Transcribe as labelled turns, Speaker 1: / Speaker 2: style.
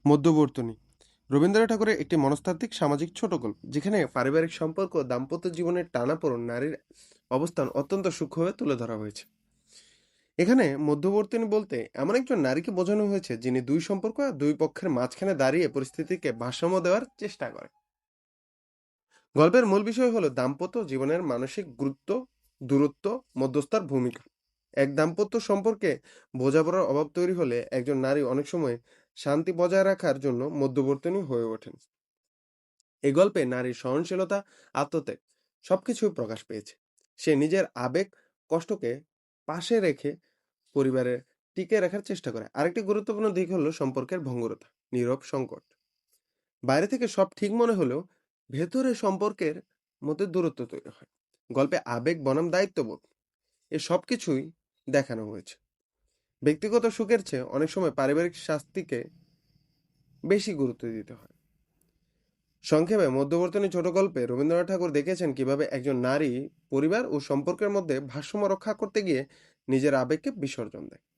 Speaker 1: মধ্যবর্তনী রবীন্দ্রনাথ ঠাকুরের একটি মনস্তাত্ত্বিক সামাজিক ছোট গল্প, যেখানে পারিবারিক সম্পর্ক, দাম্পত্য জীবনের টানাপোড়েন, নারীর অবস্থান অত্যন্ত সূক্ষ্মভাবে তুলে ধরা হয়েছে। এখানে মধ্যবর্তী বলতে এমন একজন নারীকে বোঝানো হয়েছে যিনি দুই সম্পর্ক আর দুই পক্ষের মাঝখানে দাঁড়িয়ে পরিস্থিতিকে ভারসাম্য দেওয়ার চেষ্টা করে। গল্পের মূল বিষয় হলো দাম্পত্য জীবনের মানসিক গুরুত্ব, দূরত্ব, মধ্যস্থার ভূমিকা। এক দাম্পত্য সম্পর্কে বোঝাপড়ার অভাব তৈরি হলে একজন নারী অনেক সময় শান্তি বজায় রাখার জন্য মধ্যবর্তী হয়ে ওঠেন। এই গল্পে নারীর সহনশীলতা, আত্মত্যাগ সবকিছুই প্রকাশ পেয়েছে। সে নিজের আবেগ, কষ্টকে পাশে রেখে পরিবারের টিকে রাখার চেষ্টা করে। আরেকটি গুরুত্বপূর্ণ দিক হলো সম্পর্কের ভঙ্গুরতা, নীরব সংকট। বাইরে থেকে সব ঠিক মনে হলেও ভেতরে সম্পর্কের মধ্যে দূরত্ব তৈরি হয়। গল্পে আবেগ বনাম দায়িত্ববোধ এ সবকিছুই দেখানো হয়েছে। ব্যক্তিগত সুখের চেয়ে অনেক সময় পারিবারিক শাস্তিকে বেশি গুরুত্ব দিতে হয়। সংক্ষেপে মধ্যবর্তী ছোট গল্পে রবীন্দ্রনাথ ঠাকুর দেখেছেন কিভাবে একজন নারী পরিবার ও সম্পর্কের মধ্যে ভারসাম্য রক্ষা করতে গিয়ে নিজের আবেগকে বিসর্জন দেয়।